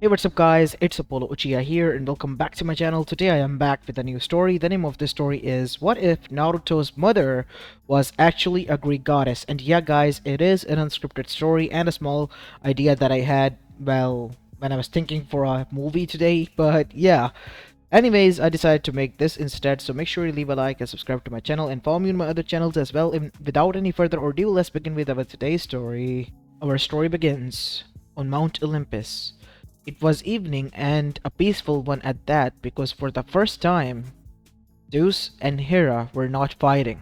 Hey, what's up guys, it's Apollo Uchiha here and welcome back to my channel. Today I am back with a new story. The name of this story is What If Naruto's Mother Was Actually a Greek Goddess? And yeah guys, it is an unscripted story and a small idea that I had, well, when I was thinking for a movie today, but yeah. Anyways, I decided to make this instead, so make sure you leave a like and subscribe to my channel and follow me on my other channels as well. Without any further ado, let's begin with our today's story. Our story begins on Mount Olympus. It was evening and a peaceful one at that, because for the first time, Zeus and Hera were not fighting,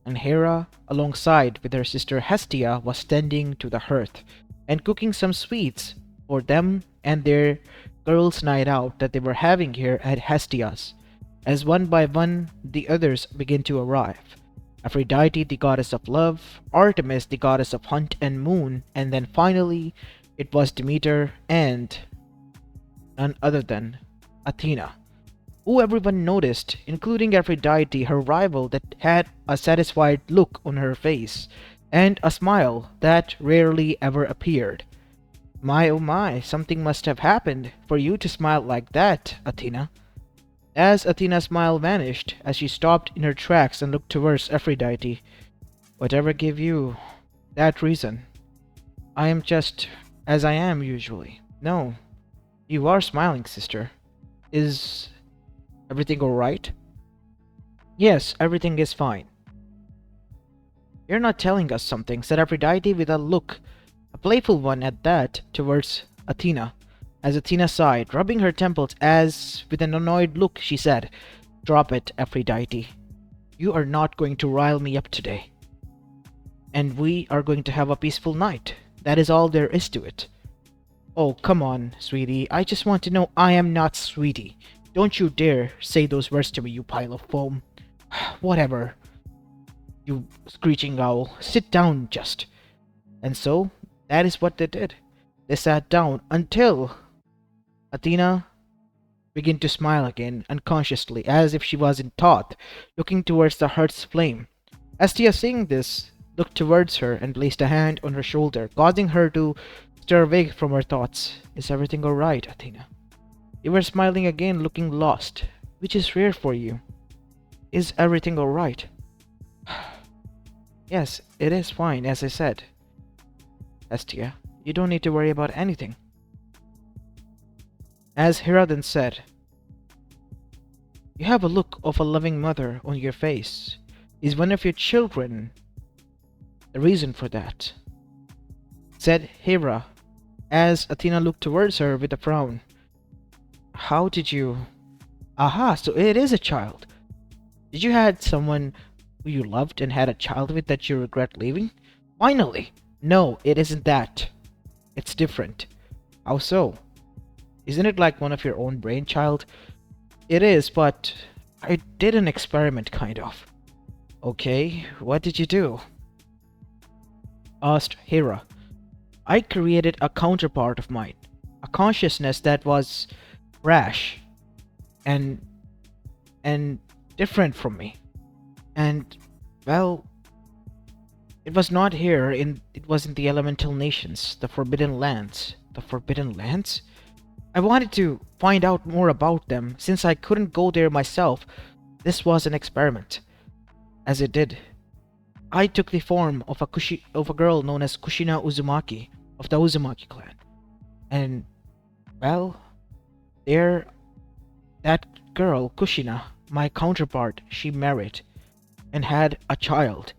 and Hera, alongside with her sister Hestia, was tending to the hearth and cooking some sweets for them and their girls' night out that they were having here at Hestia's. As one by one the others began to arrive. Aphrodite, the goddess of love, Artemis, the goddess of hunt and moon, and then finally it was Demeter and none other than Athena, who everyone noticed, including Aphrodite, her rival, that had a satisfied look on her face and a smile that rarely ever appeared. My oh my, something must have happened for you to smile like that, Athena. As Athena's smile vanished, as she stopped in her tracks and looked towards Aphrodite. Whatever gave you that reason? I am just as I am usually. No, you are smiling, sister. Is everything alright? Yes, everything is fine. You're not telling us something, said Aphrodite with a look, a playful one at that, towards Athena. As Athena sighed, rubbing her temples, as with an annoyed look she said, "Drop it, Aphrodite. You are not going to rile me up today. And we are going to have a peaceful night. That is all there is to it." "Oh, come on, sweetie. I just want to know I am not sweetie. Don't you dare say those words to me, you pile of foam." "Whatever, you screeching owl. Sit down, just." And so, that is what they did. They sat down until Athena began to smile again, unconsciously, as if she was in thought, looking towards the hearth's flame. Hestia, seeing this, looked towards her and placed a hand on her shoulder, causing her to stir away from her thoughts. "Is everything alright, Athena?" You were smiling again, looking lost, which is rare for you. "Is everything alright?" "Yes, it is fine, as I said. Hestia, you don't need to worry about anything." As Hera then said, "You have a look of a loving mother on your face. Is one of your children the reason for that?" said Hera, as Athena looked towards her with a frown. "How did you... Aha, so it is a child. Did you had someone who you loved and had a child with that you regret leaving?" "Finally! No, it isn't that. It's different." "How so?" "Isn't it like one of your own brainchild?" "It is, but I did an experiment, kind of." "Okay, what did you do?" asked Hera. "I created a counterpart of mine, a consciousness that was rash and different from me. And, well, it was not here, it was in the elemental nations, the forbidden lands." "The forbidden lands?" "I wanted to find out more about them, since I couldn't go there myself. This was an experiment. As it did, I took the form of a girl known as Kushina Uzumaki, of the Uzumaki clan. And, well, there, that girl, Kushina, my counterpart, she married and had a child."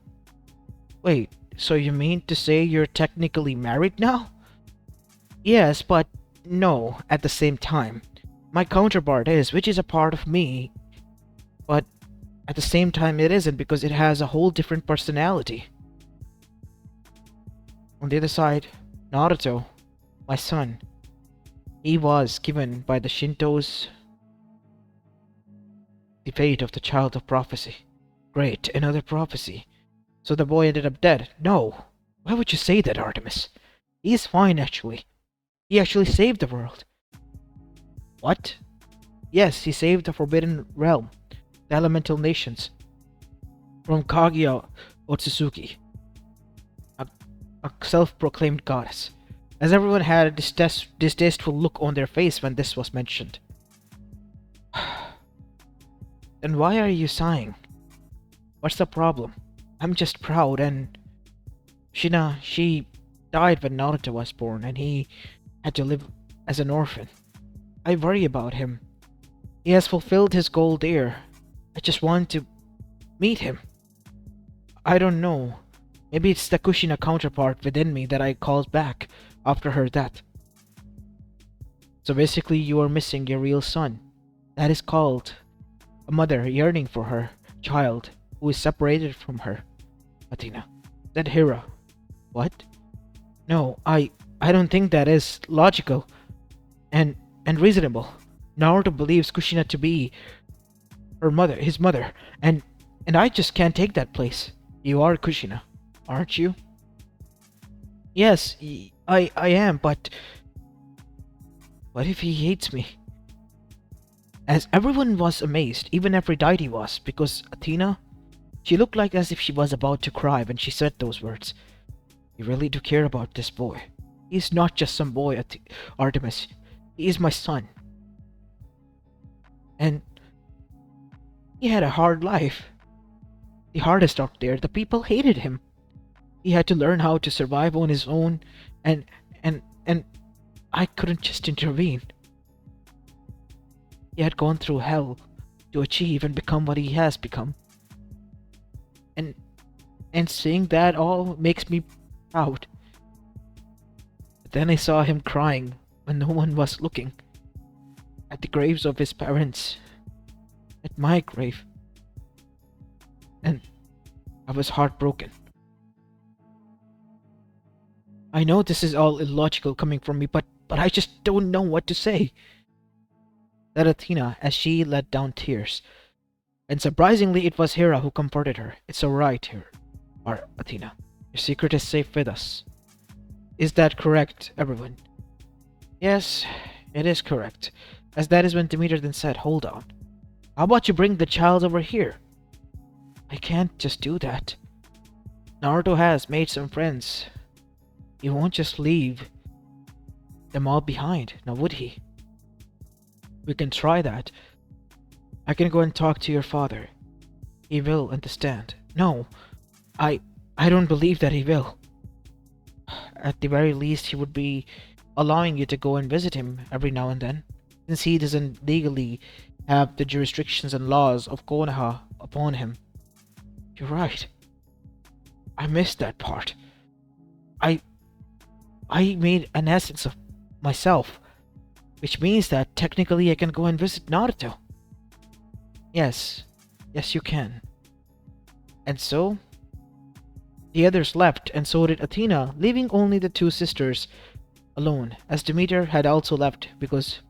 "Wait, so you mean to say you're technically married now?" "Yes, but no, at the same time. My counterpart is, which is a part of me, but at the same time it isn't, because it has a whole different personality." On the other side, Naruto, my son, he was given by the Shintos the fate of the child of prophecy. Great, another prophecy. So the boy ended up dead. No, why would you say that, Artemis? He's fine, actually. He actually saved the world." "What?" "Yes, he saved the Forbidden Realm, the elemental nations, from Kaguya Otsutsuki, a self-proclaimed goddess. as everyone had a distasteful look on their face when this was mentioned. Then why are you sighing? What's the problem? I'm just proud, and she died when Naruto was born, and he had to live as an orphan. I worry about him. He has fulfilled his goal there. I just want to meet him. I don't know. Maybe it's the Kushina counterpart within me that I called back after her death. So basically, you are missing your real son. That is called a mother yearning for her child who is separated from her. Athena. Said Hera. What? No, I don't think that is logical and reasonable. Naruto believes Kushina to be his mother, and I just can't take that place. You are Kushina, aren't you? Yes, I am, but what if he hates me? As everyone was amazed, even Aphrodite was, because Athena, she looked like as if she was about to cry when she said those words. You really do care about this boy. He's not just some boy, Artemis. He is my son. And he had a hard life. The hardest out there. The people hated him. He had to learn how to survive on his own, and and I couldn't just intervene. He had gone through hell to achieve and become what he has become. And seeing that all makes me proud. But then I saw him crying when no one was looking, at the graves of his parents, at my grave, and I was heartbroken. I know this is all illogical coming from me, but I just don't know what to say, said Athena as she let down tears. And surprisingly, it was Hera who comforted her. It's alright, Athena. Your secret is safe with us. Is that correct, everyone? Yes, it is correct. As that is when Demeter then said, hold on. How about you bring the child over here? I can't just do that. Naruto has made some friends. He won't just leave them all behind, now would he? We can try that. I can go and talk to your father. He will understand. No, I don't believe that he will. At the very least, he would be allowing you to go and visit him every now and then, since he doesn't legally have the jurisdictions and laws of Konoha upon him. You're right. I missed that part. I made an essence of myself, which means that technically I can go and visit Naruto. Yes, you can. And so, the others left, and so did Athena, leaving only the two sisters alone, as Demeter had also left because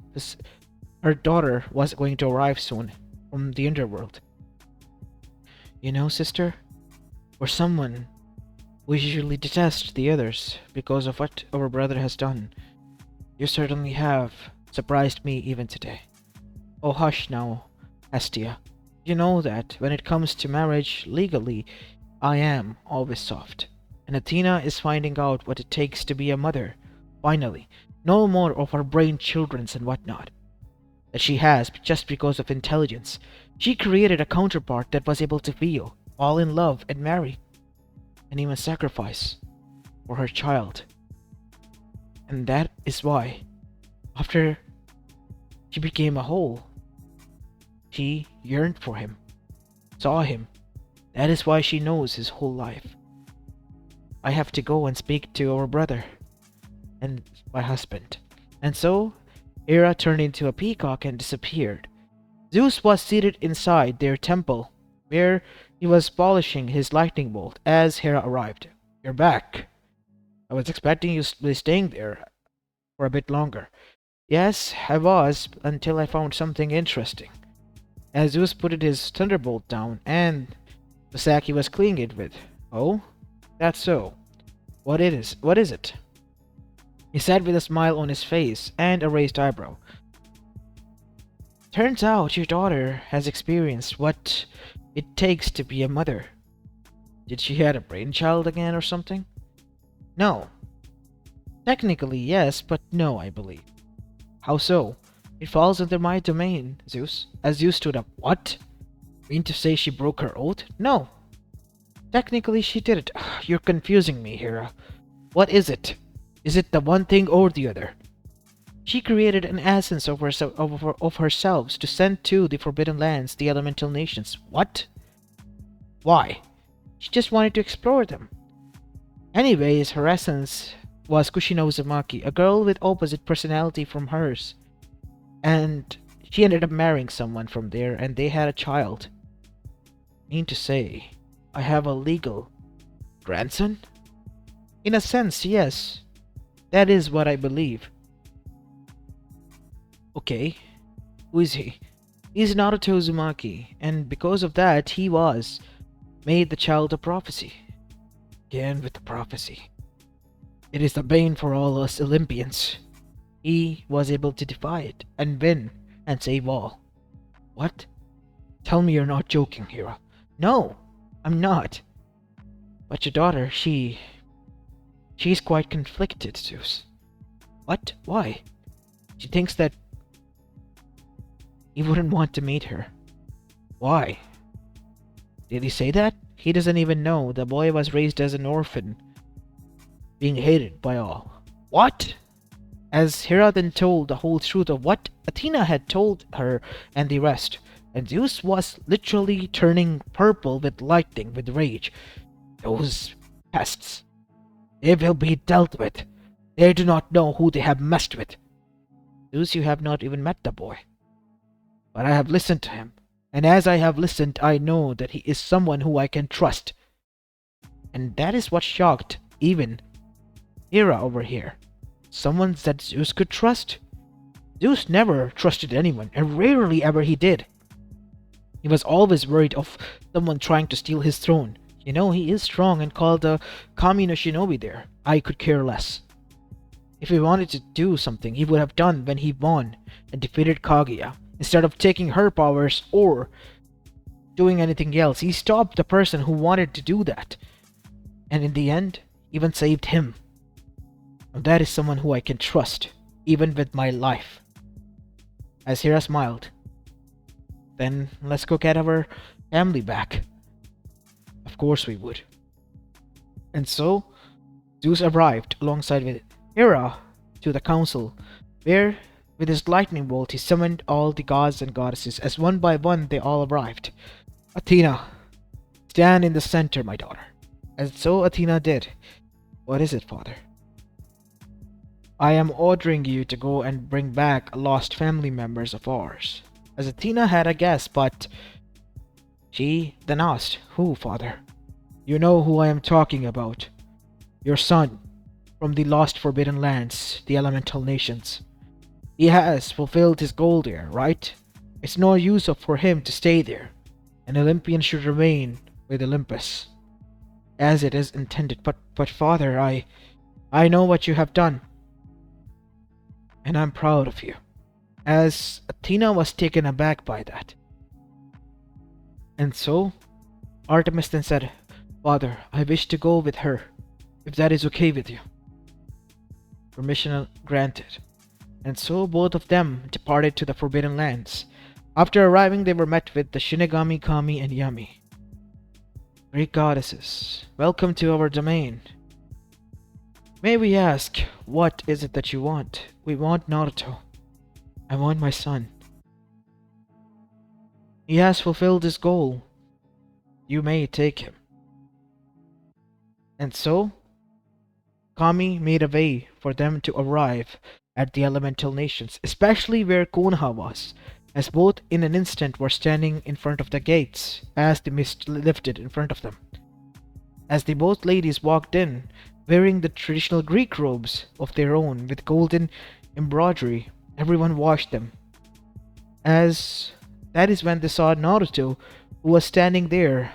her daughter was going to arrive soon from the underworld. You know, sister, we're someone we usually detest the others because of what our brother has done. You certainly have surprised me even today. Oh, hush now, Hestia. You know that when it comes to marriage legally, I am always soft. And Athena is finding out what it takes to be a mother. Finally, no more of her brain childrens and whatnot that she has just because of intelligence. She created a counterpart that was able to feel, fall in love, and marry, and even sacrifice for her child. And that is why, after she became a whole, she yearned for him, saw him. That is why she knows his whole life. I have to go and speak to our brother and my husband. And so, Hera turned into a peacock and disappeared. Zeus was seated inside their temple, where he was polishing his lightning bolt as Hera arrived. You're back. I was expecting you to be staying there for a bit longer. Yes, I was, until I found something interesting. As Zeus put his thunderbolt down, and the sack he was cleaning it with. Oh? That's so. What is it? He said with a smile on his face and a raised eyebrow. Turns out your daughter has experienced what it takes to be a mother. Did she have a brainchild again or something? No. Technically, yes, but no, I believe. How so? It falls under my domain, Zeus. As Zeus stood up. What? Mean to say she broke her oath? No. Technically, she did it. You're confusing me, Hera. What is it? Is it the one thing or the other? She created an essence of herself to send to the Forbidden Lands, the elemental nations. What? Why? She just wanted to explore them. Anyways, her essence was Kushina Uzumaki, a girl with opposite personality from hers. And she ended up marrying someone from there, and they had a child. Mean to say, I have a legal grandson? In a sense, yes. That is what I believe. Okay, who is he? He's Naruto Uzumaki, and because of that, he was made the child of prophecy. Again with the prophecy. It is the bane for all us Olympians. He was able to defy it, and win, and save all. What? Tell me you're not joking, Hera. No, I'm not. But your daughter, she's quite conflicted, Zeus. What? Why? She thinks that he wouldn't want to meet her. Why? Did he say that? He doesn't even know the boy was raised as an orphan, being hated by all. What? As Hera then told the whole truth of what Athena had told her and the rest, and Zeus was literally turning purple with lightning with rage. Those pests. They will be dealt with. They do not know who they have messed with. Zeus, you have not even met the boy. But I have listened to him, and as I have listened, I know that he is someone who I can trust. And that is what shocked even Hera over here. Someone that Zeus could trust? Zeus never trusted anyone, and rarely ever he did. He was always worried of someone trying to steal his throne. You know, he is strong and called the Kami no Shinobi there. I could care less. If he wanted to do something, he would have done when he won and defeated Kaguya. Instead of taking her powers or doing anything else, he stopped the person who wanted to do that. And in the end, even saved him. And that is someone who I can trust, even with my life. As Hera smiled. Then let's go get our family back. Of course we would. And so, Zeus arrived alongside with Hera to the council, where with his lightning bolt he summoned all the gods and goddesses. As one by one they all arrived. Athena, stand in the center, my daughter. And so Athena did. What is it, father? I am ordering you to go and bring back lost family members of ours. As Athena had a guess, but she then asked, who, father? You know who I am talking about. Your son, from the lost forbidden lands, the elemental nations. He has fulfilled his goal there, right? It's no use for him to stay there. An Olympian should remain with Olympus, as it is intended. But father, I know what you have done, and I'm proud of you. As Athena was taken aback by that. And so, Artemis then said, Father, I wish to go with her, if that is okay with you. Permission granted. And so both of them departed to the Forbidden Lands. After arriving, they were met with the Shinigami, Kami, and Yami. Great goddesses, welcome to our domain. May we ask, what is it that you want? We want Naruto. I want my son. He has fulfilled his goal. You may take him. And so, Kami made a way for them to arrive at the elemental nations, especially where Konoha was, as both in an instant were standing in front of the gates as the mist lifted in front of them. As the both ladies walked in, wearing the traditional Greek robes of their own with golden embroidery, everyone watched them. As that is when they saw Naruto, who was standing there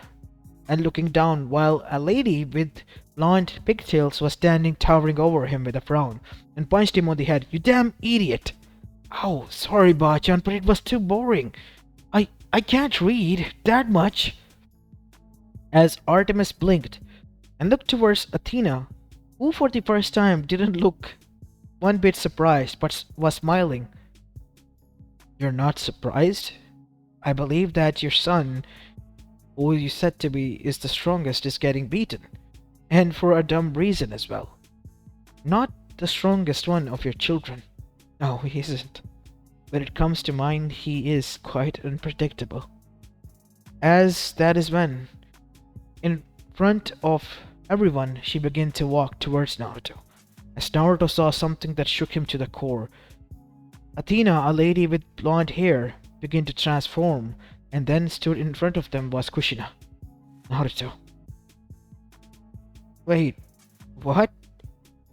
and looking down, while a lady with blonde pigtails was standing towering over him with a frown, and punched him on the head. You damn idiot! Oh, sorry, Bachan, but it was too boring. I can't read that much. As Artemis blinked and looked towards Athena, who for the first time didn't look one bit surprised, but was smiling. You're not surprised? I believe that your son, who you said to be is the strongest, is getting beaten. And for a dumb reason as well. Not the strongest one of your children. No, he isn't. When it comes to mine, he is quite unpredictable. As that is when, in front of everyone, she began to walk towards Naruto. As Naruto saw something that shook him to the core, Athena, a lady with blonde hair, began to transform, and then stood in front of them was Kushina. Naruto. Wait, what?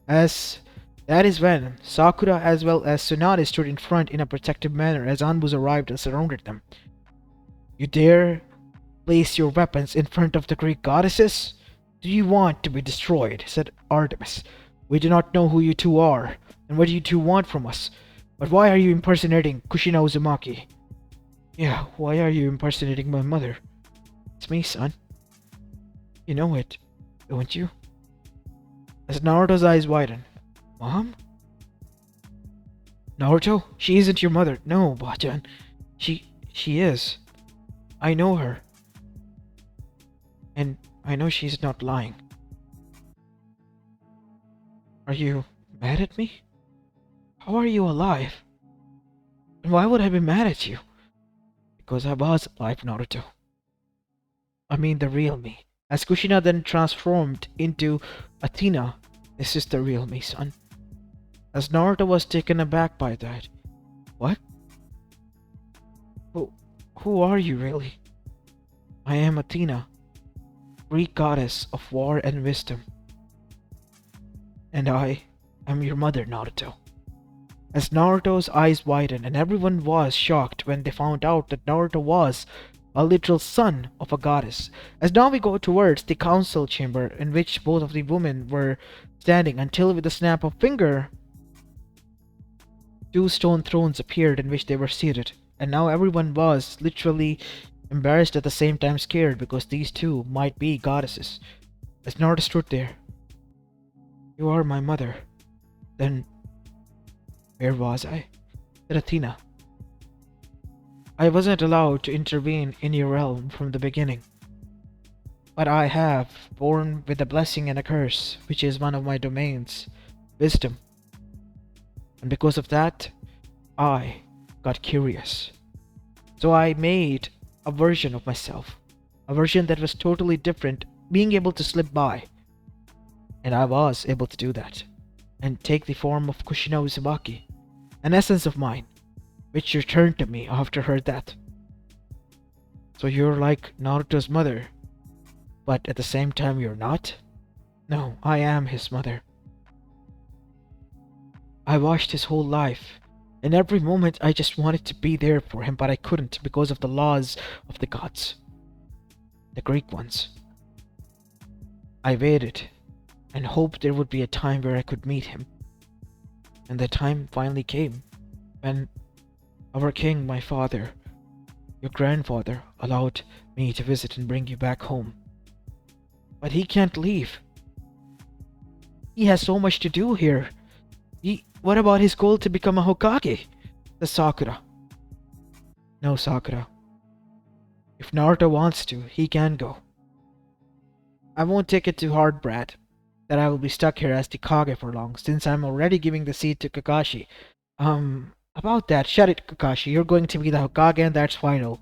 As that is when Sakura as well as Tsunade stood in front in a protective manner as Anbus arrived and surrounded them. You dare place your weapons in front of the Greek goddesses? Do you want to be destroyed? Said Artemis. We do not know who you two are, and what you two want from us. But why are you impersonating Kushina Uzumaki? Yeah, why are you impersonating my mother? It's me, son. You know it, don't you? As Naruto's eyes widened. Mom? Naruto? She isn't your mother. No, Bachan. She is. I know her. And I know she's not lying. Are you mad at me? How are you alive? And why would I be mad at you? Because I was alive, Naruto. I mean the real me. As Kushina then transformed into Athena, this is the real me, son. As Naruto was taken aback by that. What? Who are you really? I am Athena, Greek goddess of war and wisdom. And I am your mother, Naruto. As Naruto's eyes widened and everyone was shocked when they found out that Naruto was a literal son of a goddess. As now we go towards the council chamber in which both of the women were standing until with a snap of finger, two stone thrones appeared in which they were seated. And now everyone was literally embarrassed at the same time scared because these two might be goddesses. As Naruto stood there. You are my mother. Then where was I? Said Athena. I wasn't allowed to intervene in your realm from the beginning. But I have, born with a blessing and a curse, which is one of my domains, wisdom. And because of that, I got curious. So I made a version of myself, a version that was totally different, being able to slip by. And I was able to do that, and take the form of Kushina Uzumaki, an essence of mine, which returned to me after her death. So you're like Naruto's mother, but at the same time you're not? No, I am his mother. I watched his whole life, and every moment I just wanted to be there for him, but I couldn't because of the laws of the gods. The Greek ones. I waited, and hoped there would be a time where I could meet him. And the time finally came, when our king, my father, your grandfather, allowed me to visit and bring you back home. But he can't leave. He has so much to do here. What about his goal to become a Hokage? The Sakura. No, Sakura. If Naruto wants to, he can go. I won't take it too hard, Brad, that I will be stuck here as the Kage for long, since I'm already giving the seat to Kakashi. About that, shut it, Kakashi. You're going to be the Hokage and that's final.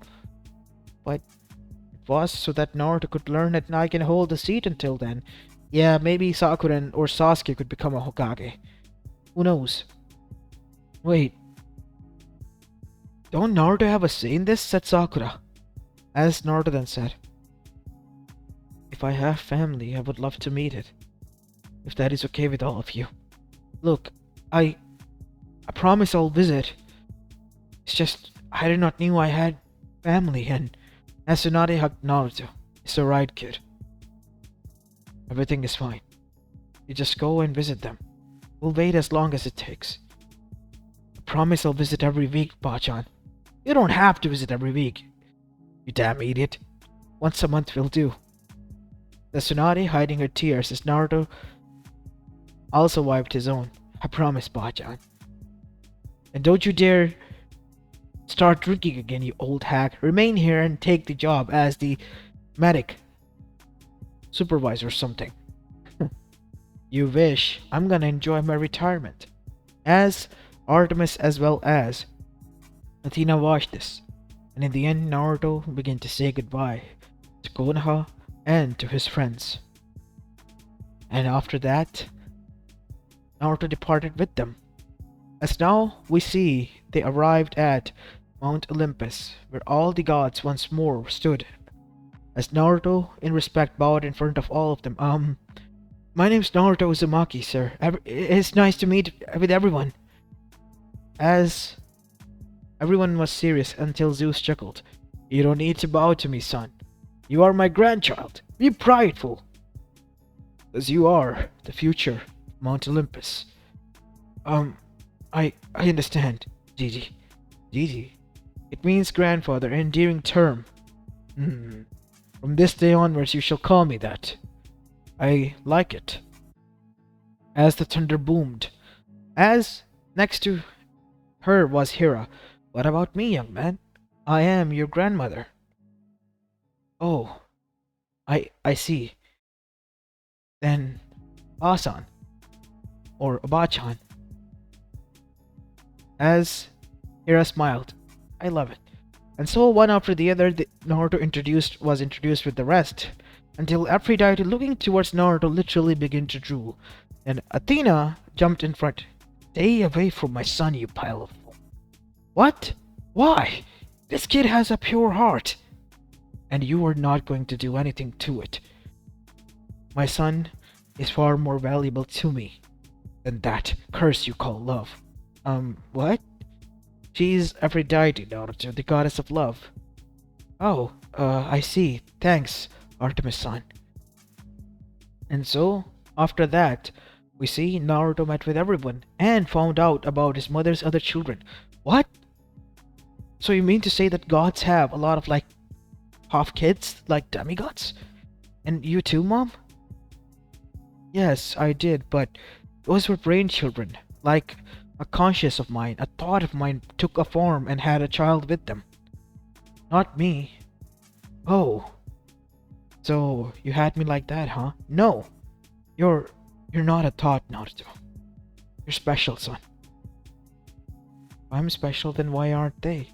But it was so that Naruto could learn that I can hold the seat until then. Yeah, maybe Sakura or Sasuke could become a Hokage. Who knows? Wait. Don't Naruto have a say in this? Said Sakura. As Naruto then said. If I have family, I would love to meet it. If that is okay with all of you. Look, I promise I'll visit. It's just, I did not knew I had family, and as Tsunade hugged Naruto. It's alright, kid. Everything is fine. You just go and visit them. We'll wait as long as it takes. I promise I'll visit every week, Bachan. You don't have to visit every week. You damn idiot. Once a month will do. The Tsunade hiding her tears as Naruto also wiped his own. I promise, Bajan. And don't you dare start drinking again, you old hack. Remain here and take the job as the medic supervisor or something. You wish. I'm gonna enjoy my retirement. As Artemis as well as Athena watched this, and in the end Naruto began to say goodbye to Konoha and to his friends. And after that, Naruto departed with them. As now we see they arrived at Mount Olympus, where all the gods once more stood. As Naruto, in respect, bowed in front of all of them. My name's Naruto Uzumaki, sir. It's nice to meet with everyone. As everyone was serious until Zeus chuckled. You don't need to bow to me, son. You are my grandchild. Be prideful. As you are the future Mount Olympus. I understand, Gigi. Gigi? It means grandfather, an endearing term. From this day onwards you shall call me that. I like it. As the thunder boomed. As next to her was Hera. What about me, young man? I am your grandmother. Oh, I see. Then Asan or Abachan. As Hera smiled. I love it. And so one after the other, Naruto was introduced with the rest, until Aphrodite, looking towards Naruto, literally began to drool. And Athena jumped in front. Stay away from my son, you pile of... What? Why? This kid has a pure heart. And you are not going to do anything to it. My son is far more valuable to me than that curse you call love. What? She's Aphrodite, Naruto, the goddess of love. Oh, I see. Thanks, Artemis-san. And so, after that, we see Naruto met with everyone and found out about his mother's other children. What? So you mean to say that gods have a lot of, like, half kids, like demigods? And you too, Mom? Yes, I did, but those were brain children. Like, a conscience of mine, a thought of mine took a form and had a child with them. Not me. Oh. So, you had me like that, huh? No. You're not a thought, Naruto. You're special, son. If I'm special, then why aren't they?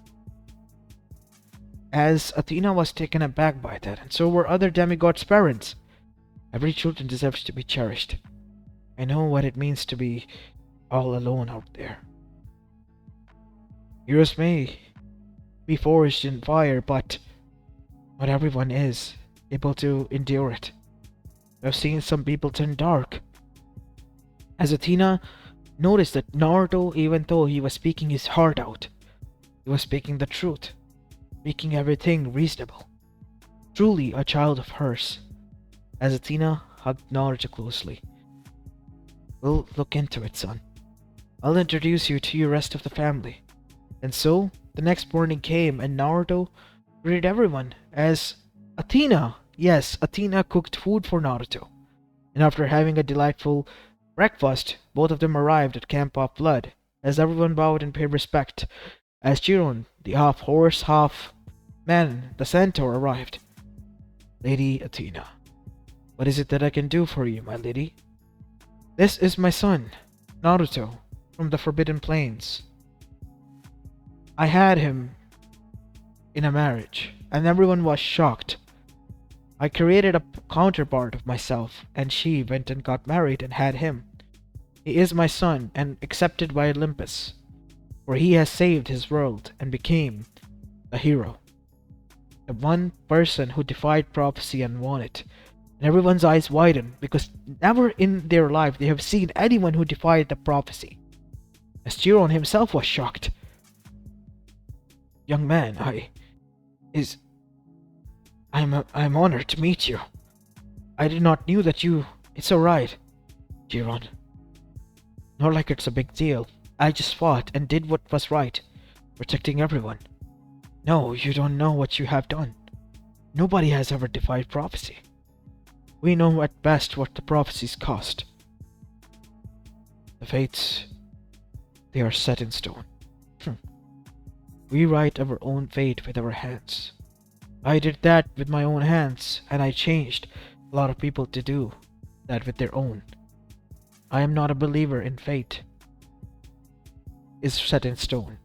As Athena was taken aback by that, and so were other demigods' parents. Every child deserves to be cherished. I know what it means to be all alone out there. Heroes may be forged in fire, but not everyone is able to endure it. I've seen some people turn dark. As Athena noticed that Naruto, even though he was speaking his heart out, he was speaking the truth, making everything reasonable. Truly a child of hers. As Athena hugged Naruto closely. We'll look into it, son. I'll introduce you to your rest of the family. And so, the next morning came and Naruto greeted everyone as Athena. Yes, Athena cooked food for Naruto. And after having a delightful breakfast, both of them arrived at Camp of Blood, as everyone bowed and paid respect, as Chiron, the half-horse, half-man, the centaur, arrived. Lady Athena, what is it that I can do for you, my lady? This is my son, Naruto, from the Forbidden Plains. I had him in a marriage, and everyone was shocked. I created a counterpart of myself, and she went and got married and had him. He is my son and accepted by Olympus, for he has saved his world and became a hero. The one person who defied prophecy and won it. And everyone's eyes widened because never in their life they have seen anyone who defied the prophecy. As Chiron himself was shocked. Young man, I'm honored to meet you. I did not knew that you... It's alright, Chiron. Not like it's a big deal. I just fought and did what was right, protecting everyone. No, you don't know what you have done. Nobody has ever defied prophecy. We know at best what the prophecies cost. The fates, they are set in stone. Hmm. We write our own fate with our hands. I did that with my own hands, and I changed a lot of people to do that with their own. I am not a believer in fate is set in stone.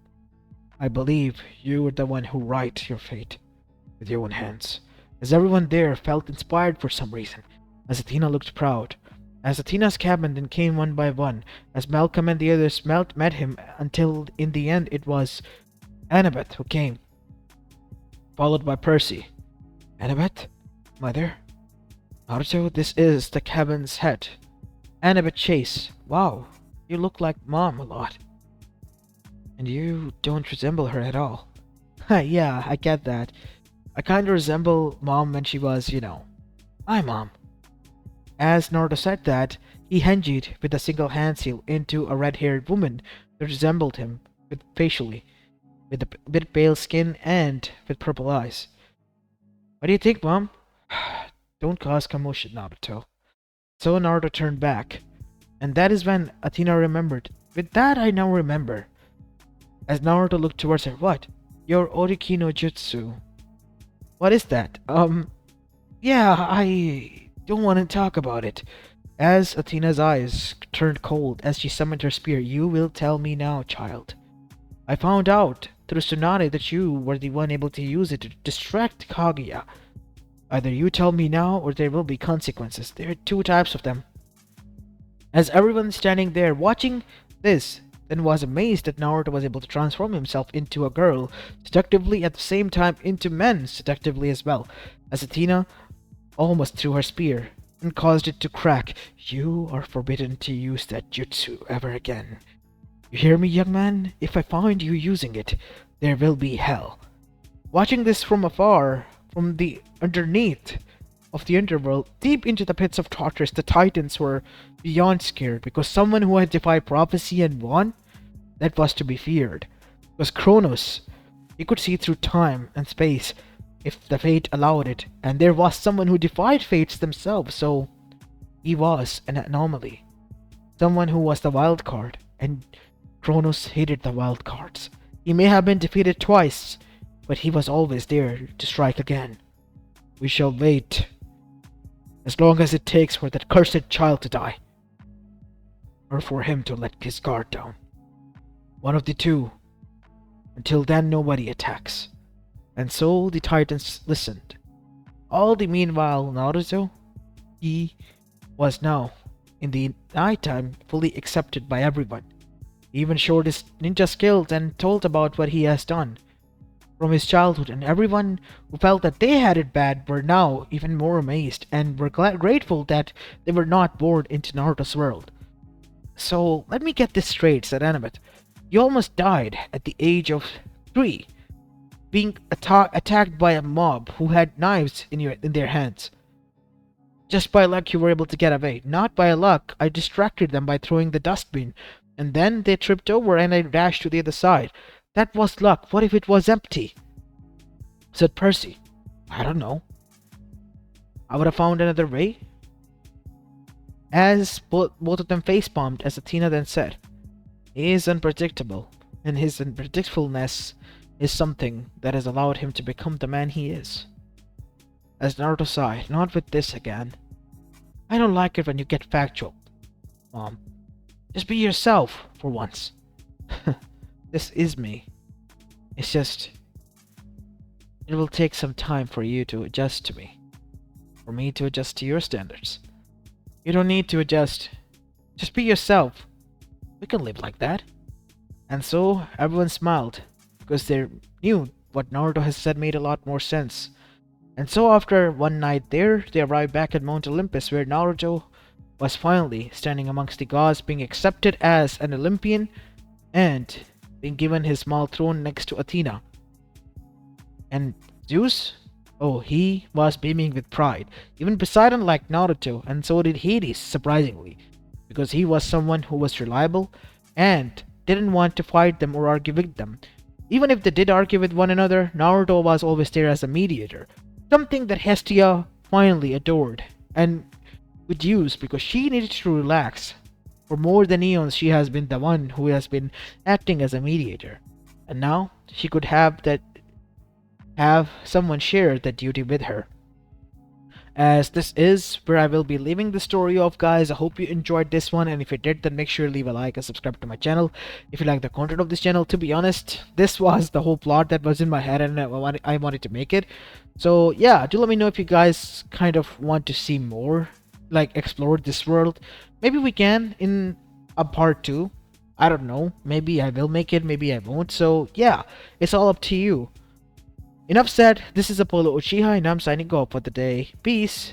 I believe you are the one who write your fate with your own hands. As everyone there felt inspired for some reason, as Athena looked proud. As Athena's cabin then came one by one, as Malcolm and the others met him, until in the end it was Annabeth who came, followed by Percy. Annabeth? Mother? Naruto, this is the cabin's head. Annabeth Chase. Wow, you look like Mom a lot. And you don't resemble her at all. Yeah, I get that. I kinda resemble Mom when she was, my mom. As Naruto said that, he hinged with a single hand seal into a red-haired woman that resembled him facially, with a bit pale skin and with purple eyes. What do you think, Mom? Don't cause commotion, Naruto. So Naruto turned back, and that is when Athena remembered. With that I now remember. As Naruto looked towards her, what? Your Oriki no Jutsu. What is that? Yeah, I don't want to talk about it. As Athena's eyes turned cold as she summoned her spear, you will tell me now, child. I found out through Tsunade that you were the one able to use it to distract Kaguya. Either you tell me now or there will be consequences. There are two types of them. As everyone standing there watching this then was amazed that Naruto was able to transform himself into a girl seductively at the same time into men seductively as well, as Athena almost threw her spear and caused it to crack. You are forbidden to use that jutsu ever again. You hear me, young man? If I find you using it, there will be hell. Watching this from afar, from the underneath of the underworld, deep into the pits of Tartarus, the Titans were beyond scared, because someone who had defied prophecy and won, that was to be feared. It was Kronos. He could see through time and space if the fate allowed it, and there was someone who defied fates themselves, so he was an anomaly. Someone who was the wild card, and Kronos hated the wild cards. He may have been defeated twice, but he was always there to strike again. We shall wait as long as it takes for that cursed child to die, or for him to let his guard down. One of the two. Until then, nobody attacks. And so the Titans listened. All the meanwhile, Naruto, he was now, in the nighttime, fully accepted by everyone. He even showed his ninja skills and told about what he has done from his childhood, and everyone who felt that they had it bad were now even more amazed and were grateful that they were not born into Naruto's world. So, let me get this straight, said Annabeth. You almost died at the age of 3, being attacked by a mob who had knives in their hands. Just by luck you were able to get away. Not by luck, I distracted them by throwing the dustbin, and then they tripped over and I dashed to the other side. That was luck. What if it was empty? Said Percy. I don't know. I would have found another way. As both of them facepalmed, as Athena then said, he is unpredictable, and his unpredictableness is something that has allowed him to become the man he is. As Naruto sighed, not with this again. I don't like it when you get factual, Mom. Just be yourself, for once. This is me. It's just, it will take some time for you to adjust to me. For me to adjust to your standards. You don't need to adjust. Just be yourself. We can live like that. And so, everyone smiled, because they knew what Naruto has said made a lot more sense. And so after one night there, they arrived back at Mount Olympus, where Naruto was finally standing amongst the gods, being accepted as an Olympian, and being given his small throne next to Athena. And Zeus? Oh, he was beaming with pride. Even Poseidon liked Naruto, and so did Hades, surprisingly, because he was someone who was reliable, and didn't want to fight them or argue with them. Even if they did argue with one another, Naruto was always there as a mediator, something that Hestia finally adored, and would use because she needed to relax For more than eons, she has been the one who has been acting as a mediator. And now she could have someone share that duty with her. As this is where I will be leaving the story off, guys. I hope you enjoyed this one, and if you did, then make sure to leave a like and subscribe to my channel if you like the content of this channel. To be honest, this was the whole plot that was in my head, and I wanted to make it. So yeah, do let me know if you guys kind of want to see more, like explore this world. Maybe we can in a part 2. I don't know, maybe I will make it, maybe I won't. So yeah, it's all up to you. Enough said, this is Apollo Uchiha, and I'm signing off for the day. Peace.